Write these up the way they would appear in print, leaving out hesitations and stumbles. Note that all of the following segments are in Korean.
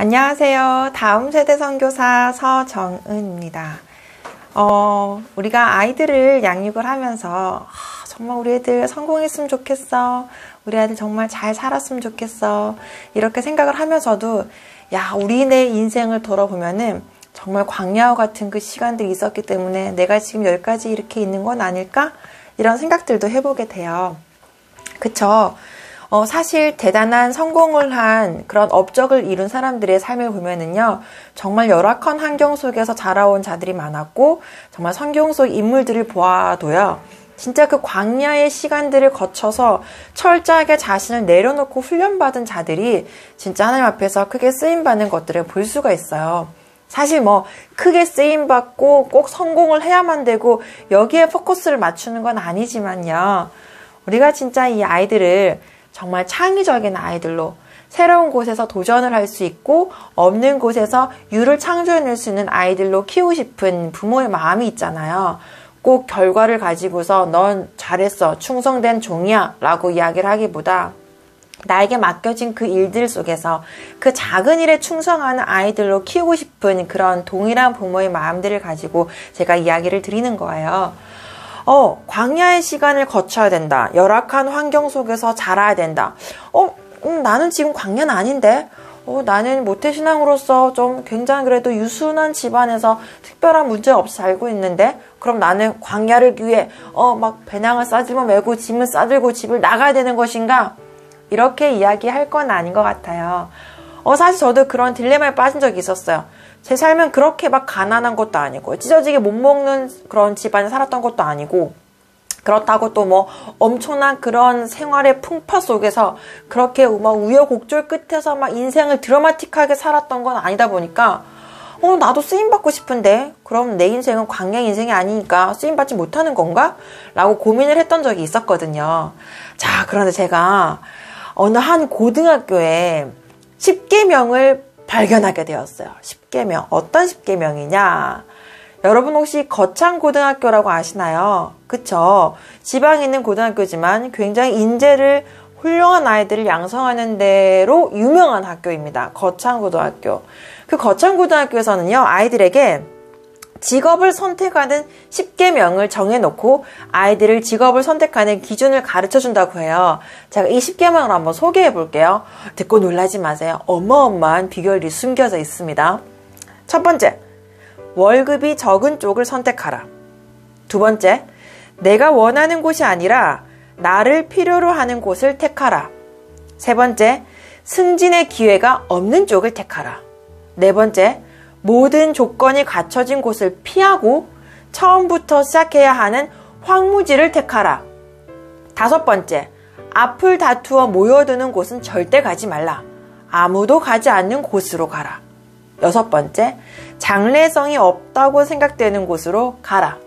안녕하세요. 다음 세대 선교사 서정은입니다. 우리가 아이들을 양육을 하면서 정말 우리 애들 성공했으면 좋겠어. 우리 아이들 정말 잘 살았으면 좋겠어. 이렇게 생각을 하면서도 우리네 인생을 돌아보면은 정말 광야와 같은 그 시간들이 있었기 때문에 내가 지금 여기까지 이렇게 있는 건 아닐까? 이런 생각들도 해보게 돼요. 그쵸? 사실 대단한 성공을 한 그런 업적을 이룬 사람들의 삶을 보면은요, 정말 열악한 환경 속에서 자라온 자들이 많았고, 정말 성경 속 인물들을 보아도요, 진짜 그 광야의 시간들을 거쳐서 철저하게 자신을 내려놓고 훈련받은 자들이 진짜 하나님 앞에서 크게 쓰임받는 것들을 볼 수가 있어요. 사실 크게 쓰임받고 꼭 성공을 해야만 되고 여기에 포커스를 맞추는 건 아니지만요, 우리가 진짜 이 아이들을 정말 창의적인 아이들로 새로운 곳에서 도전을 할 수 있고 없는 곳에서 유를 창조해낼 수 있는 아이들로 키우고 싶은 부모의 마음이 있잖아요. 꼭 결과를 가지고서 넌 잘했어, 충성된 종이야 라고 이야기를 하기보다 나에게 맡겨진 그 일들 속에서 그 작은 일에 충성하는 아이들로 키우고 싶은 그런 동일한 부모의 마음들을 가지고 제가 이야기를 드리는 거예요. 광야의 시간을 거쳐야 된다. 열악한 환경 속에서 자라야 된다. 나는 지금 광야는 아닌데? 나는 모태신앙으로서 좀 굉장히 그래도 유순한 집안에서 특별한 문제 없이 살고 있는데? 그럼 나는 광야를 위해, 배낭을 싸들고 메고 짐을 싸들고 집을 나가야 되는 것인가? 이렇게 이야기할 건 아닌 것 같아요. 사실 저도 그런 딜레마에 빠진 적이 있었어요. 제 삶은 그렇게 막 가난한 것도 아니고 찢어지게 못 먹는 그런 집안에 살았던 것도 아니고 그렇다고 또 엄청난 그런 생활의 풍파 속에서 그렇게 우여곡절 끝에서 인생을 드라마틱하게 살았던 건 아니다 보니까 나도 쓰임받고 싶은데 그럼 내 인생은 광야 인생이 아니니까 쓰임받지 못하는 건가? 라고 고민을 했던 적이 있었거든요. 자, 그런데 제가 어느 한 고등학교에 10계명을 발견하게 되었어요. 10계명. 어떤 10계명이냐? 여러분 혹시 거창고등학교라고 아시나요? 그쵸? 지방에 있는 고등학교지만 굉장히 인재를 훌륭한 아이들을 양성하는 데로 유명한 학교입니다. 거창고등학교. 그 거창고등학교에서는요, 아이들에게 직업을 선택하는 10계명을 정해놓고 아이들을 직업을 선택하는 기준을 가르쳐준다고 해요. 제가 이 10계명을 한번 소개해 볼게요. 듣고 놀라지 마세요. 어마어마한 비결이 숨겨져 있습니다. 첫 번째, 월급이 적은 쪽을 선택하라. 두 번째, 내가 원하는 곳이 아니라 나를 필요로 하는 곳을 택하라. 세 번째, 승진의 기회가 없는 쪽을 택하라. 네 번째, 모든 조건이 갖춰진 곳을 피하고 처음부터 시작해야 하는 황무지를 택하라. 다섯 번째, 앞을 다투어 모여드는 곳은 절대 가지 말라. 아무도 가지 않는 곳으로 가라. 여섯 번째, 장래성이 없다고 생각되는 곳으로 가라.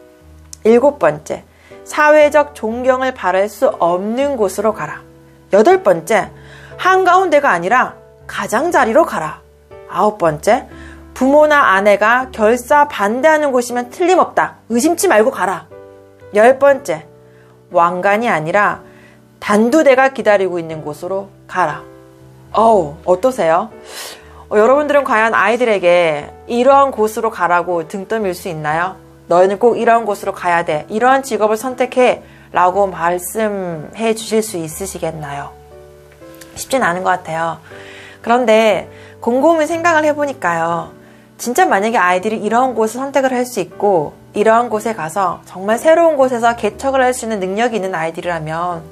일곱 번째, 사회적 존경을 바랄 수 없는 곳으로 가라. 여덟 번째, 한가운데가 아니라 가장자리로 가라. 아홉 번째, 부모나 아내가 결사 반대하는 곳이면 틀림없다. 의심치 말고 가라. 열 번째, 왕관이 아니라 단두대가 기다리고 있는 곳으로 가라. 어떠세요? 여러분들은 과연 아이들에게 이러한 곳으로 가라고 등 떠밀 수 있나요? 너희는 꼭 이러한 곳으로 가야 돼. 이러한 직업을 선택해. 라고 말씀해 주실 수 있으시겠나요? 쉽진 않은 것 같아요. 그런데 곰곰이 생각을 해보니까요. 진짜 만약에 아이들이 이런 곳을 선택을 할 수 있고 이러한 곳에 가서 정말 새로운 곳에서 개척을 할 수 있는 능력이 있는 아이들이라면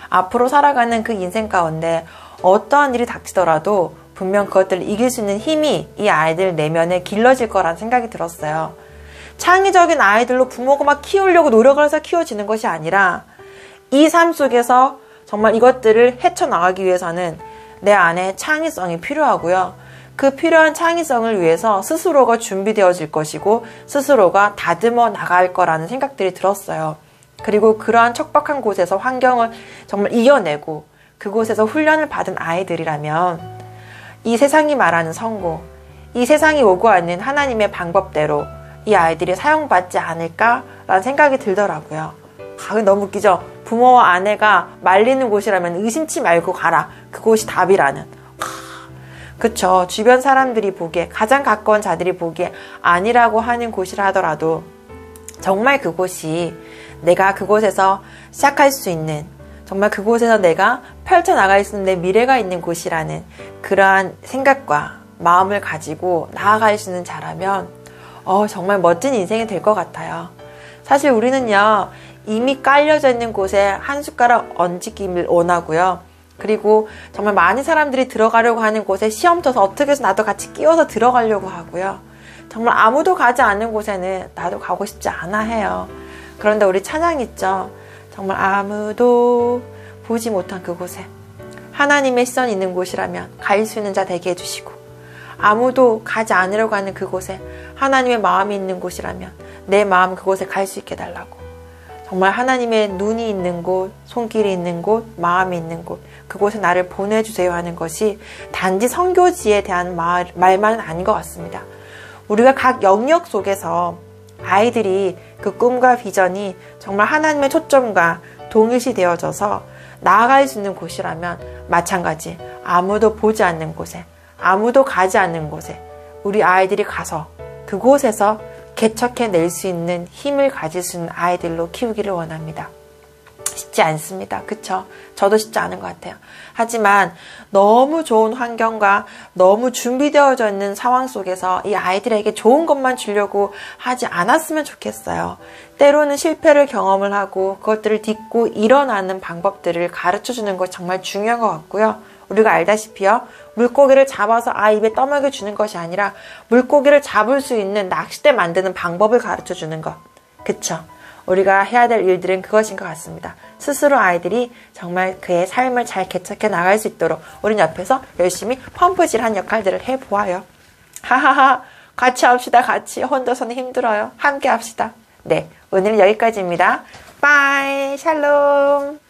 앞으로 살아가는 그 인생 가운데 어떠한 일이 닥치더라도 분명 그것들을 이길 수 있는 힘이 이 아이들 내면에 길러질 거라는 생각이 들었어요. 창의적인 아이들로 부모가 막 키우려고 노력을 해서 키워지는 것이 아니라 이 삶 속에서 정말 이것들을 헤쳐나가기 위해서는 내 안에 창의성이 필요하고요. 그 필요한 창의성을 위해서 스스로가 준비되어질 것이고 스스로가 다듬어 나갈 거라는 생각들이 들었어요. 그리고 그러한 척박한 곳에서 환경을 정말 이겨내고 그곳에서 훈련을 받은 아이들이라면 이 세상이 말하는 성공, 이 세상이 요구하는 하나님의 방법대로 이 아이들이 사용받지 않을까라는 생각이 들더라고요. 너무 웃기죠? 부모와 아내가 말리는 곳이라면 의심치 말고 가라. 그곳이 답이라는. 그쵸. 주변 사람들이 보기에, 가장 가까운 자들이 보기에 아니라고 하는 곳이라 하더라도 정말 그곳이 내가 그곳에서 시작할 수 있는, 정말 그곳에서 내가 펼쳐나갈 수 있는 내 미래가 있는 곳이라는 그러한 생각과 마음을 가지고 나아갈 수 있는 자라면 정말 멋진 인생이 될 것 같아요. 사실 우리는요, 이미 깔려져 있는 곳에 한 숟가락 얹기를 원하고요. 그리고 정말 많은 사람들이 들어가려고 하는 곳에 시험 쳐서 어떻게 해서 나도 같이 끼워서 들어가려고 하고요. 정말 아무도 가지 않는 곳에는 나도 가고 싶지 않아 해요. 그런데 우리 찬양 있죠. 정말 아무도 보지 못한 그곳에 하나님의 시선이 있는 곳이라면 갈 수 있는 자 되게 해주시고, 아무도 가지 않으려고 하는 그곳에 하나님의 마음이 있는 곳이라면 내 마음 그곳에 갈 수 있게 해달라고. 정말 하나님의 눈이 있는 곳, 손길이 있는 곳, 마음이 있는 곳, 그곳에 나를 보내주세요 하는 것이 단지 선교지에 대한 말만은 아닌 것 같습니다. 우리가 각 영역 속에서 아이들이 그 꿈과 비전이 정말 하나님의 초점과 동일시 되어져서 나아갈 수 있는 곳이라면 마찬가지 아무도 보지 않는 곳에, 아무도 가지 않는 곳에 우리 아이들이 가서 그곳에서 개척해낼 수 있는 힘을 가질 수 있는 아이들로 키우기를 원합니다. 쉽지 않습니다. 그쵸? 저도 쉽지 않은 것 같아요. 하지만 너무 좋은 환경과 너무 준비되어져 있는 상황 속에서 이 아이들에게 좋은 것만 주려고 하지 않았으면 좋겠어요. 때로는 실패를 경험을 하고 그것들을 딛고 일어나는 방법들을 가르쳐주는 것이 정말 중요한 것 같고요. 우리가 알다시피요, 물고기를 잡아서 입에 떠먹여 주는 것이 아니라 물고기를 잡을 수 있는 낚싯대 만드는 방법을 가르쳐 주는 것. 그쵸? 우리가 해야 될 일들은 그것인 것 같습니다. 스스로 아이들이 정말 그의 삶을 잘 개척해 나갈 수 있도록 우린 옆에서 열심히 펌프질한 역할들을 해보아요. 하하하, 같이 합시다. 같이. 혼자서는 힘들어요. 함께 합시다. 네, 오늘은 여기까지입니다. 빠이, 샬롬.